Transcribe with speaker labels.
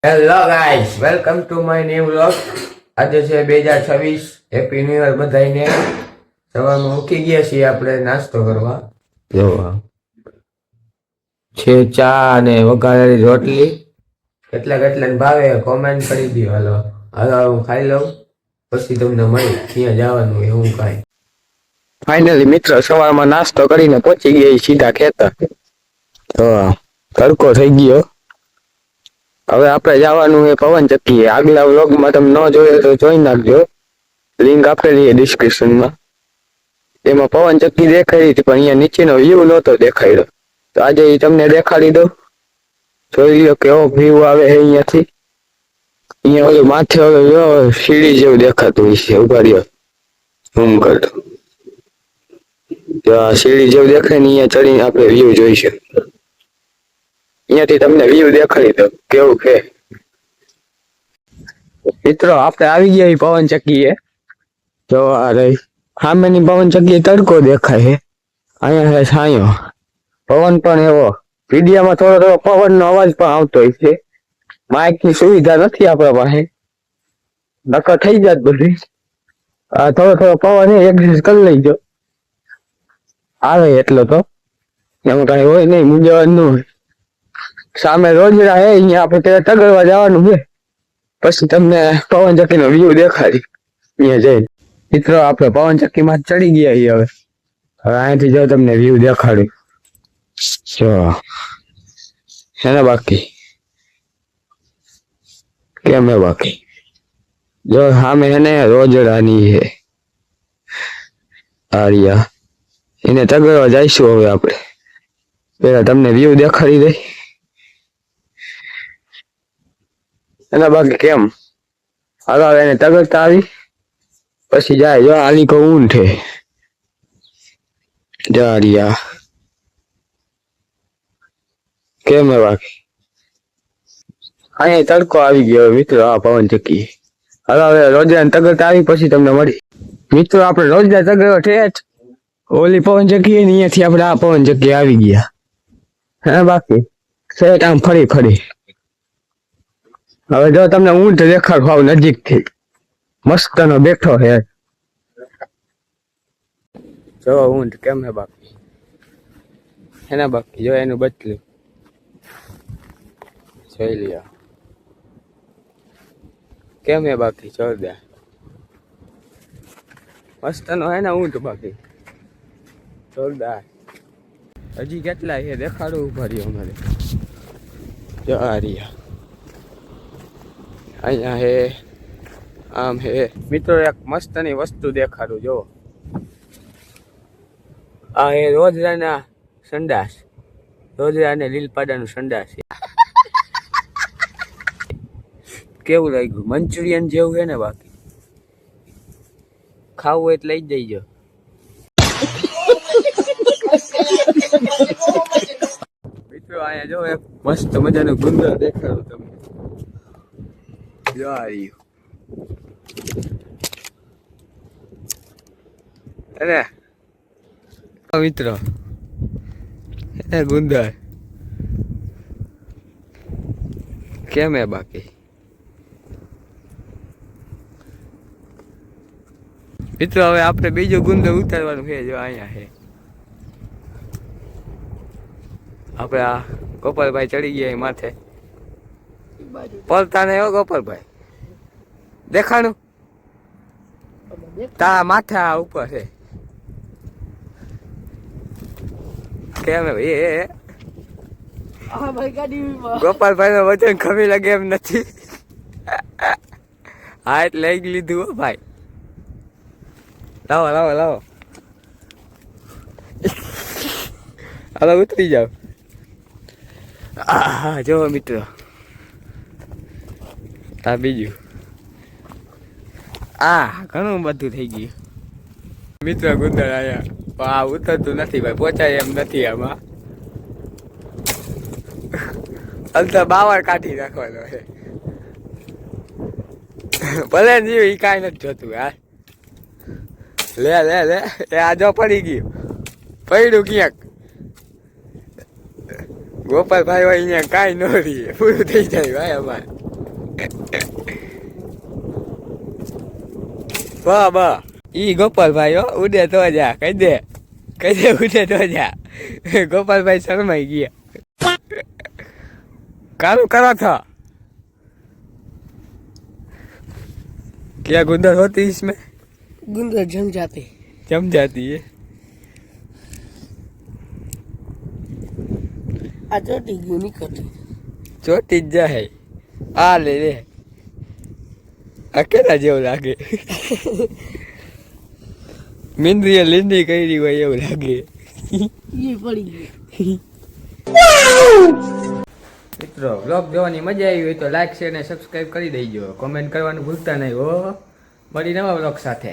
Speaker 1: Hello guys, welcome to my new vlog. આજે છે 2026. Happy new year બધાને. સવારમાં ઉઠી ગયા છીએ આપણે નાસ્તો કરવા. જો છે ચા અને વઘારેલી રોટલી. કેટલા ભાવે કોમેન્ટ કરી દો. હાલો હાલો હું ખાઈ લઉં, પછી તમને મળી ત્યાં જવાનું એવું કાંઈ. ફાઇનલી મિત્રો સવારમાં નાસ્તો કરીને પહોંચી ગયા સીધા ખેતર. તો તડકો થઈ ગયો. હવે આપણે જવાનું છે પવન ચક્કી. આગલા વ્લોગમાં તમે ન જોયો તો જોઈ નાખજો, લિંક આપેલી છે ડિસ્ક્રિપ્શનમાં. એમાં પવન ચક્કી દેખાઈ હતી, પણ અહીંયા નીચેનો વ્યૂ નહોતો દેખાડ્યો. તો આજે એ તમને દેખાડી દઉં. જોઈ લો કેવો વ્યૂ આવે છે અહીંયાથી. અહીંયા ઓલું માથે ઓલું સીડી જેવું દેખાતું હોય છે. ઉભા રહ્યો, ઝૂમ કરતો. તો આ સીડી જેવું દેખાય ને, અહીંયા ચડીને આપણે વ્યૂ જોઈશું. અહીંયાથી તમને વ્યૂ દેખાડી દઉં કેવું છે. મિત્રો આપણે આવી ગયા પવન ચક્કીએ. જો આ રહી સામેની પવન ચક્કી, તડકો દેખાય છે. અહીંયા છે છાંયો. પવન પણ એવો, વિડીયામાં થોડો પવનનો અવાજ પણ આવતો હોય છે. માઇકની સુવિધા નથી આપણા પાસે, નકર થઈ જાત બધી. આ થોડો પવન એડજસ્ટ કરી લઈજો, આવે એટલો તો. એમાં કઈ હોય નહીં, મૂંઝવણ હોય. સામે રોજડા હે, અહીંયા આપણે ત્યાં તગડવા જવાનું છે. પછી તમને પવન ચક્કી નો વ્યૂ દેખાડી અહીંયા જઈને. મિત્રો આપણે પવન ચક્કી માં ચડી ગયા છીએ. હવે અહીંયાથી જો તમને વ્યૂ દેખાડ્યું. જો છે ને બાકી કેમ હે બાકી. જો સામે છે ને રોજડાની છે આરિયા, એને તગડવા જઈશું. હવે આપણે પેલા તમને વ્યૂ દેખાડી દઈ. એના બાકી કેમ હાલો એને તગડતા આવી પછી જાય. જો આલી કો ઊંટ છે જારિયા. કેમ હે બાકી. અહીંયા તડકો આવી ગયો મિત્રો. આ પવન ચક્કી હાલો હવે રોજડા તગડતા આવી પછી તમને મળી. મિત્રો આપણે રોજડા તગડવા ઠેઠ ઓલી પવન ચક્કી અહીંયાથી આપણે આ પવન ચક્કી આવી ગયા. હે બાકી સેટ આમ ફરી હવે જો તમને ઊંટ દેખાડું આવ નજીક થી. મસ્ત નો બેઠો હે. જો ઊંટ કેમ હે બાકી. એના બાકી જો એનું બચલું જોઈ લ્યો કેમ હે બાકી. જોરદાર મસ્ત નો હે ને ઊંટ બાકી, જોરદાર. હજી કેટલા છે દેખાડું. ઉભા રહ્યો અમારે. જો આ રહ્યા અહીંયા હે, આમ હે. મિત્રો એક મસ્તની વસ્તુ દેખાડું. જો આ હે રોજરાના સંડાસ. રોજરા ને લીલપાડાનું સંડાસ. કેવું લાગ્યું? મંચુરિયન જેવું છે ને બાકી. ખાવું હોય તો લઈ જઈજો. મિત્રો અહીંયા જો એક મસ્ત મજાનું ગુંદર દેખાડું તમને. જો આ રહ્યું અરે મિત્રો એ ગુંદર કેમ હે બાકી. મિત્રો હવે આપણે બીજું ગુંદર ઉતારવાનું છે. જો અહીંયા છે આપણે આ ગોપાલભાઈ ચડી ગયા માથે. પલતા નહીં હો ગોપાલભાઈ, દેખાણું તારા માથે આ ઉપર છે. કેમ એ ગોપાલભાઈ નું વજન ખમી લાગે એમ નથી. હાથ લઈ લીધું હો ભાઈ. લાવો હાલો ઉતરી જાવ. જો મિત્રો આ બીજું ઘણું બધું થઈ ગયું. મિત્રો ગુંદર આયા ઉતરતું નથી ભાઈ, પહોંચાય એમ નથી આમાં. તો બાવર કાઢી નાખવાનો છે. ભલે જીવ ઈ કાંઈ નથી જોતું. લે એ આ જો પડી ગયું, પડ્યું ક્યાંક. ગોપાલભાઈ હોય અહીંયા કાંઈ ન રહીએ, પૂરું થઈ જાય ભાઈ અમારે. વાહ વાહ ઈ ગોપાલભાઈ હો ઉડે તો જા કહી દે ઉડે તો જા ગોપાલભાઈ શરમાઈ ગયા કારું કરો છો क्या गुंदर होती है इसमें
Speaker 2: गुंदर जम जाती
Speaker 1: है
Speaker 2: आ चोटी क्यों नहीं करती
Speaker 1: ચોટી જ જાય આ લે લે અકેલા જેવું લાગે મિંદરીએ લીંડી કરી હોય એવું લાગે
Speaker 2: ये पड़ी गई
Speaker 1: મિત્રો બ્લોગ જોવાની મજા આવી હોય તો લાઈક શેર અને સબસ્ક્રાઇબ કરી દેજો કોમેન્ટ કરવાનું ભૂલતા નહીં હો મળી નવા બ્લોગ સાથે